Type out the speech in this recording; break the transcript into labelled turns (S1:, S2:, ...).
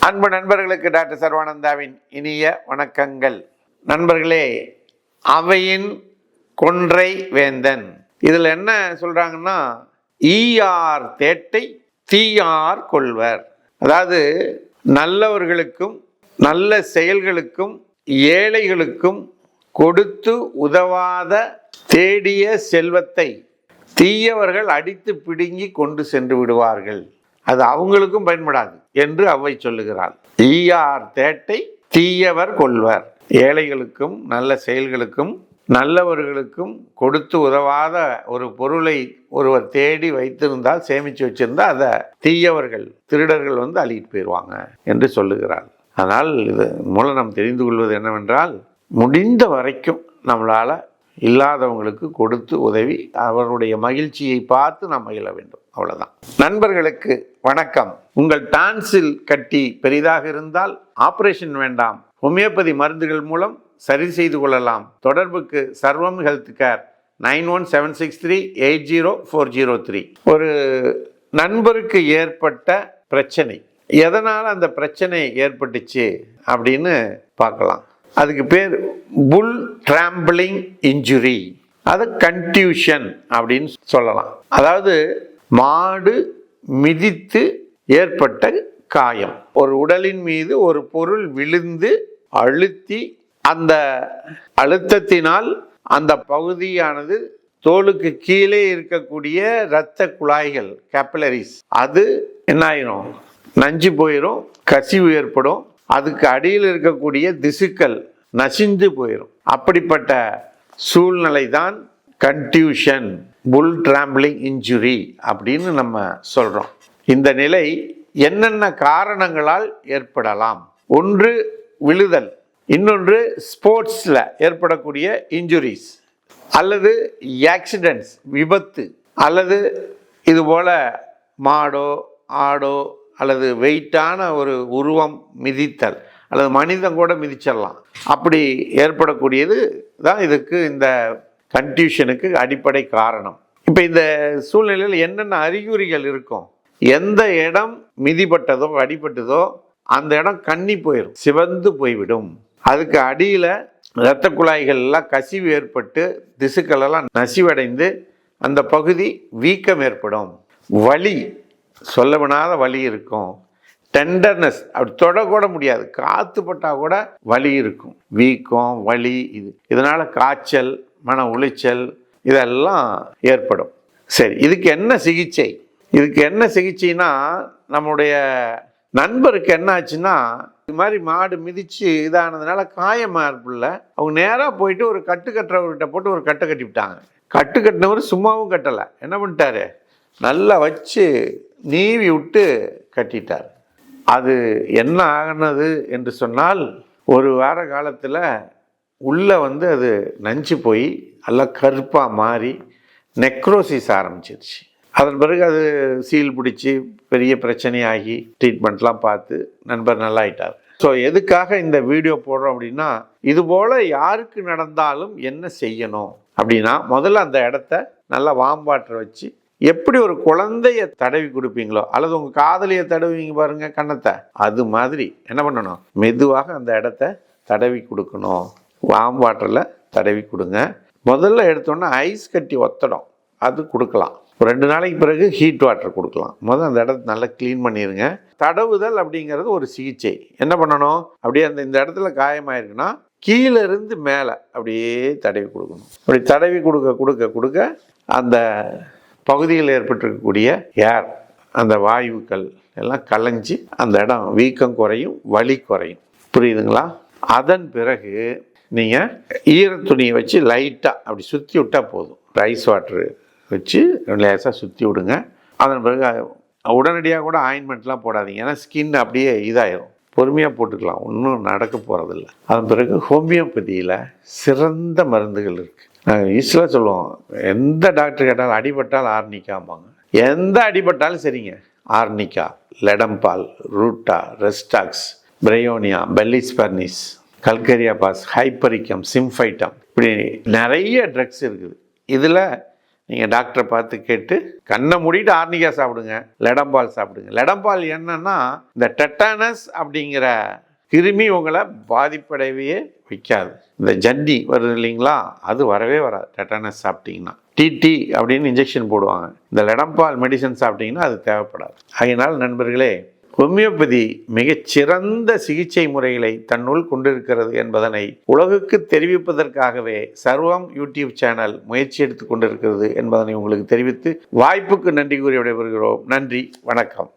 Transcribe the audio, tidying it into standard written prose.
S1: அன்பு நண்பர்களுக்கு டாக்டர் சர்வானந்தாவின் இனிய வணக்கங்கள். நண்பர்களே, அவையின் கொன்றை வேந்தன் இதில் என்ன சொல்றாங்கன்னா, ஈயார் தேட்டை தீயார் கொள்வர். அதாவது நல்லவர்களுக்கும் நல்ல செயல்களுக்கும் ஏழைகளுக்கும் கொடுத்து உதவாத தேடிய செல்வத்தை தீயவர்கள் அடித்து பிடுங்கி கொண்டு சென்று விடுவார்கள். அது அவங்களுக்கும் பயன்படாது என்று அவ்வை சொல்லுகிறாள். ஈயார் தேட்டை தீயவர் கொள்வர். ஏழைகளுக்கும் நல்ல செயல்களுக்கும் நல்லவர்களுக்கும் கொடுத்து உதவாத ஒரு பொருளை ஒருவர் தேடி வைத்திருந்தால், சேமித்து வச்சிருந்தா, அதை தீயவர்கள் திருடர்கள் அள்ளிட்டு போயிடுவாங்க என்று சொல்லுகிறார். அதனால் இது மூலம் நாம் தெரிந்து கொள்வது என்னவென்றால், முடிந்த வரைக்கும் நம்மளால் இல்லாதவங்களுக்கு கொடுத்து உதவி அவருடைய மகிழ்ச்சியை பார்த்து நாம் மகிழ வேண்டும். அவ்வளவுதான். நண்பர்களுக்கு வணக்கம். உங்கள் டான்சில் கட்டி பெரிதாக இருந்தால் ஆபரேஷன் வேண்டாம், ஹோமியோபதி மருந்துகள் மூலம் சரி செய்து கொள்ளலாம். தொடர்புக்கு சர்வம் ஹெல்த் கேர் 9176380403. ஒரு நண்பருக்கு ஏற்பட்ட பிரச்சனை, எதனால் அந்த பிரச்சனை ஏற்பட்டுச்சு அப்படின்னு பார்க்கலாம். அதுக்கு பேர் புல் டிராம்பிளிங் இன்ஜுரி, அது கன்டியூஷன் அப்படின்னு சொல்லலாம். அதாவது மாடு மிதித்து ஏற்பட்ட காயம். ஒரு உடலின் மீது ஒரு பொருள் விழுந்து அழுத்தி, அந்த அழுத்தத்தினால் அந்த பகுதியானது தோலுக்கு கீழே இருக்கக்கூடிய இரத்த குழாய்கள், கேப்பிலரிஸ், அது என்ன ஆயிரும், நஞ்சு போயிடும், கசிவு ஏற்படும். அதுக்கு அடியில் இருக்கக்கூடிய திசுக்கள் நசிந்து போயிடும். அப்படிப்பட்ட சூழ்நிலை தான் கன்டியூஷன், புல் டிராம்பிளிங் இன்ஜுரி அப்படின்னு நம்ம சொல்றோம். இந்த நிலை என்னென்ன காரணங்களால் ஏற்படலாம்? ஒன்று விழுதல், இன்னொன்று ஸ்போர்ட்ஸ்ல ஏற்படக்கூடிய இன்ஜுரிஸ், அல்லது ஆக்சிடென்ட்ஸ், விபத்து, அல்லது இதுபோல மாடோ ஆடோ அல்லது வெயிட்டான ஒரு உருவம் மிதித்தல், அல்லது மனிதன் கூட மிதிச்சிடலாம். அப்படி ஏற்படக்கூடியது தான் இதுக்கு, இந்த கன்டியூஷனுக்கு அடிப்படை காரணம். இப்போ இந்த சூழ்நிலையில் என்னென்ன அறிகுறிகள் இருக்கும்? எந்த இடம் மிதிப்பட்டதோ அடிபட்டதோ அந்த இடம் கண்ணி போயிடும், சிவந்து போய்விடும். அதுக்கு அடியில் இரத்த குழாய்கள்லாம் கசிவு ஏற்பட்டு திசுக்கள் எல்லாம் நசிவடைந்து அந்த பகுதி வீக்கம் ஏற்படும். வலி, சொல்லவிடாத வலி இருக்கும். டெண்டர்னஸ், அப்படி தொடக்கூட முடியாது, காற்று பட்டால் கூட வலி இருக்கும், வீக்கம், வலி. இதனால் காய்ச்சல், மன உளைச்சல் இதெல்லாம் ஏற்படும். சரி, இதுக்கு என்ன சிகிச்சை? இதுக்கு என்ன சிகிச்சைனா, நம்முடைய நண்பருக்கு என்ன ஆச்சுன்னா, இது மாதிரி மாடு மிதித்து இதானதுனால காயமாக இருப்பில்ல, அவங்க நேராக போயிட்டு ஒரு கட்டு கட்டுறவர்கிட்ட போட்டு ஒரு கட்டை கட்டிவிட்டாங்க. கட்டு கட்டினவர் சும்மாவும் கட்டலை, என்ன பண்ணிட்டாரு, நல்லா வச்சு நீவி விட்டு கட்டிட்டார். அது என்ன ஆகினது என்று சொன்னால், ஒரு வார காலத்தில் உள்ளே அது நஞ்சு போய் எல்லாம் கருப்பாக மாறி நெக்ரோசிஸ் ஆரம்பிச்சிருச்சு. அதன் பிறகு அது சீல் பிடிச்சி பெரிய பிரச்சனையாகி ட்ரீட்மெண்ட்லாம் பார்த்து நண்பர் நல்லாயிட்டார். ஸோ எதுக்காக இந்த வீடியோ போடுறோம் அப்படின்னா, இதுபோல் யாருக்கு நடந்தாலும் என்ன செய்யணும் அப்படின்னா, முதல்ல அந்த இடத்த நல்லா வார்ம் வாட்டர் வச்சு, எப்படி ஒரு குழந்தைய தடவி கொடுப்பீங்களோ, அல்லது உங்கள் காதலியை தடவிங்க பாருங்க கன்னத்தை, அது மாதிரி என்ன பண்ணணும், மெதுவாக அந்த இடத்த தடவி கொடுக்கணும். வார்ம் வாட்டரில் தடவி கொடுங்க. முதல்ல எடுத்தோன்னா ஐஸ் கட்டி ஒத்தடம் அது கொடுக்கலாம். 2 நாளைக்கு பிறகு ஹீட் வாட்டர் கொடுக்கலாம். முதல்ல அந்த இடத்த நல்லா க்ளீன் பண்ணிடுங்க. தடவுதல் அப்படிங்கிறது ஒரு சிகிச்சை. என்ன பண்ணணும், அப்படியே இந்த இடத்துல காயமாயிருக்குன்னா கீழே இருந்து மேலே அப்படியே தடவி கொடுக்கணும். அப்படி தடவி கொடுக்க கொடுக்க கொடுக்க அந்த பகுதியில் ஏற்பட்டிருக்கக்கூடிய ஏர், அந்த வாயுக்கள் எல்லாம் கலைஞ்சி அந்த இடம் வீக்கம் குறையும், வலி குறையும். புரியுதுங்களா? அதன் பிறகு நீங்கள் ஈரத்துணியை வச்சு லைட்டாக அப்படி சுற்றி விட்டால் போதும். ஐஸ் வாட்டரு வச்சு லேசாக சுற்றி விடுங்க. அதன் பிறகு உடனடியாக கூட ஆயின்மெண்ட்லாம் போடாதீங்க, ஏன்னா ஸ்கின் அப்படியே இதாயிரும். பொறுமையாக போட்டுக்கலாம், ஒன்றும் நடக்க போகிறதில்ல. அதன் பிறகு ஹோமியோபதியில் சிறந்த மருந்துகள் இருக்குது. நாங்கள் ஈஸியாக சொல்லுவோம், எந்த டாக்டர் கேட்டாலும் அடிபட்டால் ஆர்னிக்காம்பாங்க. எந்த அடிபட்டாலும் சரிங்க, ஆர்னிக்கா, லெடம்பால், ரூட்டா, ரெஸ்டாக்ஸ், பிரையோனியா, பெல்லிஸ்பர்னிஸ், கல்கரியா பாஸ், ஹைப்பரிக்கம், சிம்ஃபைட்டம், இப்படி நிறைய ட்ரக்ஸ் இருக்குது. இதில் நீங்கள் டாக்டரை பார்த்து கேட்டு கண்ணை மூடிட்டு ஆர்னிகா சாப்பிடுங்க, லெடம்பால் சாப்பிடுங்க. லெடம்பால் என்னன்னா இந்த டெட்டானஸ் அப்படிங்கிற கிருமி உங்களை பாதிப்படையவே வைக்காது. இந்த ஜன்னி வருது இல்லைங்களா, அது வரவே வராது. டெட்டானஸ் சாப்பிட்டீங்கன்னா டிடி அப்படின்னு இன்ஜெக்ஷன் போடுவாங்க. இந்த லெடம்பால் மெடிசன் சாப்பிட்டீங்கன்னா அது தேவைப்படாது. அதனால் நண்பர்களே, ஹோமியோபதி மிகச்சிறந்த சிகிச்சை முறைகளை தன்னுள் கொண்டிருக்கிறது என்பதனை உலகுக்கு தெரிவிப்பதற்காகவே சர்வம் யூடியூப் சேனல் முயற்சி எடுத்து கொண்டிருக்கிறது என்பதனை உங்களுக்கு தெரிவித்து வாய்ப்புக்கு நன்றி கூறி விடைபெறுகிறோம். நன்றி, வணக்கம்.